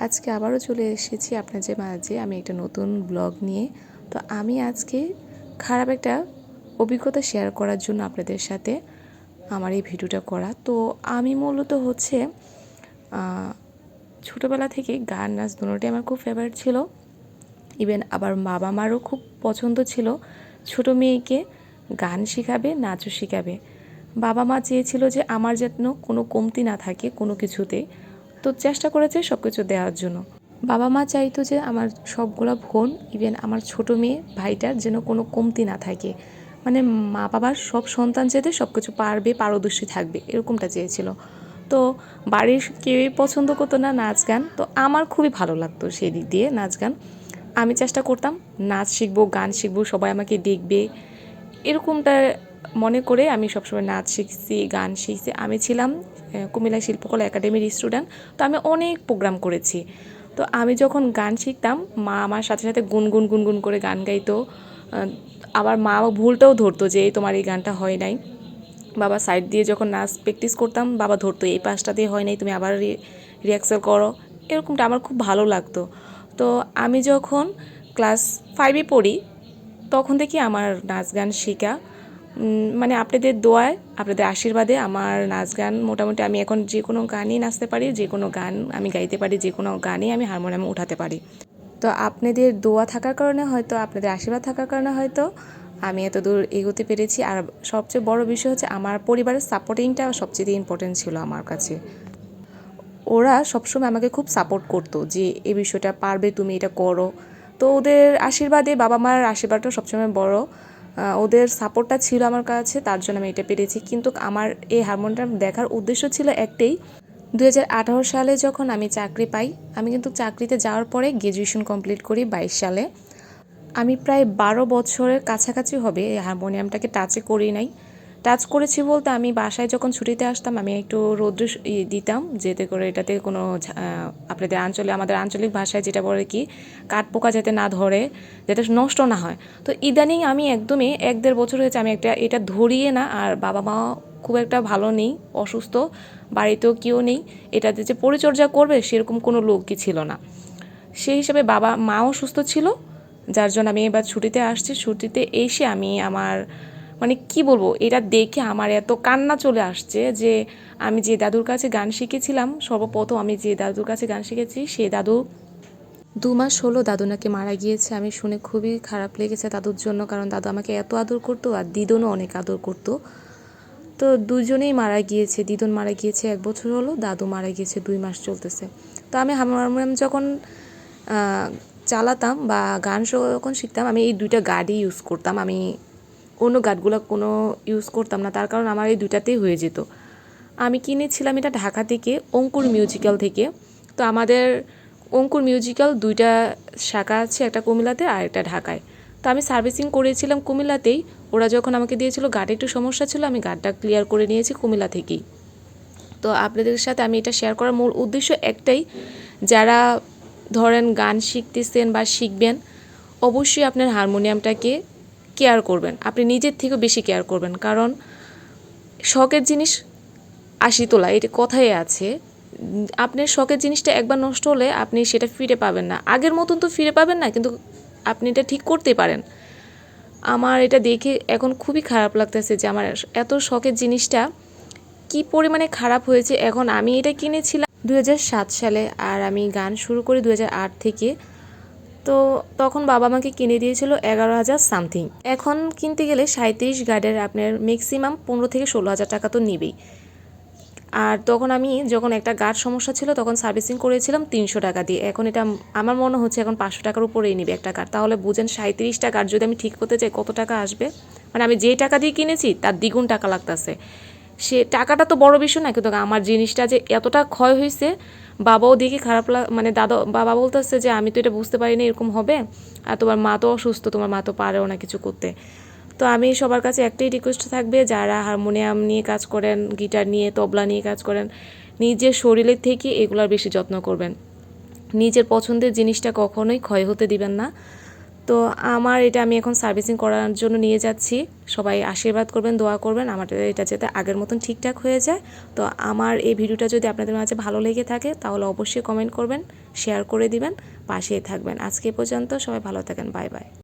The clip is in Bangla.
আজকে আবারও চলে এসেছি আপনাদের মাঝে আমি একটা নতুন ব্লগ নিয়ে। তো আমি আজকে খারাপ একটা অভিজ্ঞতা শেয়ার করার জন্য আপনাদের সাথে আমার এই ভিডিওটা করা। তো আমি মূলত হচ্ছে ছোটোবেলা থেকে গান নাচ দুটোটাই আমার খুব ফেভারিট ছিল। ইভেন আবার বাবা মারও খুব পছন্দ ছিল ছোটো মেয়েকে গান শেখাবে, নাচও শেখাবে। বাবা মা চেয়েছিল যে আমার যেন কোনো কমতি না থাকে কোনো কিছুতে, তো চেষ্টা করেছে সব কিছু দেওয়ার জন্য। বাবা মা চাইতো যে আমার সবগুলো বোন, ইভেন আমার ছোটো মেয়ে ভাইটার যেন কোনো কমতি না থাকে, মানে মা বাবার সব সন্তান যাতে সব কিছু পারবে, পারদর্শী থাকবে, এরকমটা চেয়েছিল। তো বাড়ির কেউই পছন্দ করতো না নাচ গান, তো আমার খুবই ভালো লাগতো সেই দিক দিয়ে নাচ গান। আমি চেষ্টা করতাম নাচ শিখবো, গান শিখবো, সবাই আমাকে দেখবে, এরকমটা মনে করে আমি সবসময় নাচ শিখছি, গান শিখছি। আমি ছিলাম কুমিল্লা শিল্পকলা একাডেমির স্টুডেন্ট, তো আমি অনেক প্রোগ্রাম করেছি। তো আমি যখন গান শিখতাম মা আমার সাথে সাথে গুনগুন গুনগুন করে গান গাইতো। আবার মা ভুলটাও ধরতো যে তোমার এই গানটা হয় নাই। বাবা সাইড দিয়ে যখন নাচ প্র্যাকটিস করতাম বাবা ধরতো এই পাঁচটা দিয়ে হয় নাই, তুমি আবার রিহার্সাল করো, এরকমটা আমার খুব ভালো লাগতো। তো আমি যখন ক্লাস 5-এ পড়ি তখন থেকে আমার নাচ গান শেখা, মানে আপনাদের দোয়ায়, আপনাদের আশীর্বাদে আমার নাচ গান মোটামুটি আমি এখন যে কোনো গানই নাচতে পারি, যে কোনো গান আমি গাইতে পারি, যে কোনো গানই আমি হারমোনিয়ামে উঠাতে পারি। তো আপনাদের দোয়া থাকার কারণে হয়তো, আপনাদের আশীর্বাদ থাকার কারণে হয়তো আমি এত দূর এগোতে পেরেছি। আর সবচেয়ে বড় বিষয় হচ্ছে আমার পরিবারের সাপোর্টিংটা সবচেয়ে ইম্পর্টেন্ট ছিল আমার কাছে। ওরা সবসময় আমাকে খুব সাপোর্ট করতো যে এই বিষয়টা পারবে, তুমি এটা করো। তো ওদের আশীর্বাদে, বাবা মার আশীর্বাদটা সবসময় বড়, ওদের সাপোর্টটা ছিল আমার কাছে, তার জন্য আমি এটা পেরেছি। কিন্তু আমার এই হারমোনিয়াম দেখার উদ্দেশ্য ছিল একটাই। 2018 সালে যখন আমি চাকরি পাই, আমি কিন্তু চাকরিতে যাওয়ার পরে গ্র্যাজুয়েশন কমপ্লিট করি 22 সালে। আমি প্রায় 12 বছরের কাছাকাছি হবে এই হারমোনিয়ামটাকে টাচে করি নাই। টাচ করেছি বলতে আমি বাসায় যখন ছুটিতে আসতাম আমি একটু রৌদ্র দিতাম, যেতে করে এটাতে কোনো আপনাদের আঞ্চলিক, আমাদের আঞ্চলিক ভাষায় যেটা বলে কি, কাঠ পোকা যাতে না ধরে, যাতে নষ্ট না হয়। তো ইদানিং আমি একদমই 1-1.5 বছর হয়েছে আমি এটা ধরিয়ে না। আর বাবা মা খুব একটা ভালো নেই, অসুস্থ, বাড়িতেও কেউ নেই, এটাতে যে পরিচর্যা করবে সেরকম কোনো লোকই ছিল না। সেই হিসাবে বাবা মাও সুস্থ ছিল, যার জন্য আমি এবার ছুটিতে আসছি। ছুটিতে এসে আমি আমার, মানে কি বলবো, এটা দেখে আমার এত কান্না চলে আসছে যে আমি যে দাদুর কাছে গান শিখেছিলাম, সর্বপ্রথম আমি যে দাদুর কাছে গান শিখেছি সে দাদু 2 মাস হলো দাদু নাকি মারা গিয়েছে। আমি শুনে খুবই খারাপ লেগেছে দাদুর জন্য, কারণ দাদু আমাকে এত আদর করতো আর দিদনও অনেক আদর করতো। তো দুজনেই মারা গিয়েছে, দিদন মারা গিয়েছে 1 বছর হলো, দাদু মারা গিয়েছে 2 মাস চলতেছে। তো আমি হারমোনিয়াম যখন চালাতাম বা গান যখন শিখতাম আমি এই 2টা গার্ডই ইউজ করতাম। আমি অন্য গার্ডগুলো কোনো ইউজ করতাম না, তার কারণ আমার এই 2টাতেই হয়ে যেত। আমি কিনেছিলাম এটা ঢাকা থেকে, অঙ্কুর মিউজিক্যাল থেকে। তো আমাদের অঙ্কুর মিউজিক্যাল 2টা শাখা আছে, একটা কুমিল্লাতে আর একটা ঢাকায়। তো আমি সার্ভিসিং করেছিলাম কুমিল্লাতেই। ওরা যখন আমাকে দিয়েছিল গার্ডে একটু সমস্যা ছিল, আমি গার্ডটা ক্লিয়ার করে নিয়েছি কুমিল্লা থেকেই। তো আপনাদের সাথে আমি এটা শেয়ার করার মূল উদ্দেশ্য একটাই, যারা ধরেন গান শিখতেছেন বা শিখবেন, অবশ্যই আপনার হারমোনিয়ামটাকে কেয়ার করবেন, আপনি নিজের থেকেও বেশি কেয়ার করবেন। কারণ শখের জিনিস 80 তোলা, এটা কথাই আছে। আপনার শখের জিনিসটা একবার নষ্ট হলে আপনি সেটা ফিরে পাবেন না, আগের মতন তো ফিরে পাবেন না, কিন্তু আপনি এটা ঠিক করতে পারেন। আমার এটা দেখে এখন খুবই খারাপ লাগতেছে যে আমার এত শখের জিনিসটা কি পরিমাণে খারাপ হয়েছে। এখন আমি এটা কিনেছিলাম 2007 সালে, আর আমি গান শুরু করি 2008 থেকে। তো তখন বাবা আমাকে কিনে দিয়েছিল 11,000 সামথিং। এখন কিনতে গেলে 37 গার্ডের আপনার ম্যাক্সিমাম 15,000 থেকে 16,000 টাকা তো নেবেই। আর তখন আমি যখন একটা গার্ড সমস্যা ছিল তখন সার্ভিসিং করেছিলাম 300 টাকা দিয়ে। এখন এটা আমার মনে হচ্ছে এখন 500 টাকার উপরেই নেবে একটা গার্ড। তাহলে বুঝেন 37টা গার্ড যদি আমি ঠিক করতে চাই কত টাকা আসবে। মানে আমি যেই টাকা দিয়ে কিনেছি তার দ্বিগুণ টাকা লাগতেছে। সে টাকাটা তো বড় বিষয় না, কিন্তু আমার জিনিসটা যে এতটা ক্ষয় হয়েছে, বাবাও দেখে খারাপ মানে বাবা বলতেছে যে আমি তো এটা বুঝতে পারিনি এরকম হবে, আর তোমার মা তো অসুস্থ, তোমার মা তো পারেও না কিছু করতে। তো আমি সবার কাছে একটাই রিকোয়েস্ট থাকবে, যারা হারমোনিয়াম নিয়ে কাজ করেন, গিটার নিয়ে, তবলা নিয়ে কাজ করেন, নিজের শরীরের থেকে এগুলোর বেশি যত্ন করবেন। নিজের পছন্দের জিনিসটা কখনোই ক্ষয় হতে দিবেন না। তো আমার এটা আমি এখন সার্ভিসিং করার জন্য নিয়ে যাচ্ছি। সবাই আশীর্বাদ করবেন, দোয়া করবেন আমাদের এটা যাতে আগের মতন ঠিকঠাক হয়ে যায়। তো আমার এই ভিডিওটা যদি আপনাদের মাঝে ভালো লেগে থাকে তাহলে অবশ্যই কমেন্ট করবেন, শেয়ার করে দিবেন, পাশেই থাকবেন। আজকে পর্যন্ত সবাই ভালো থাকেন, বাই বাই।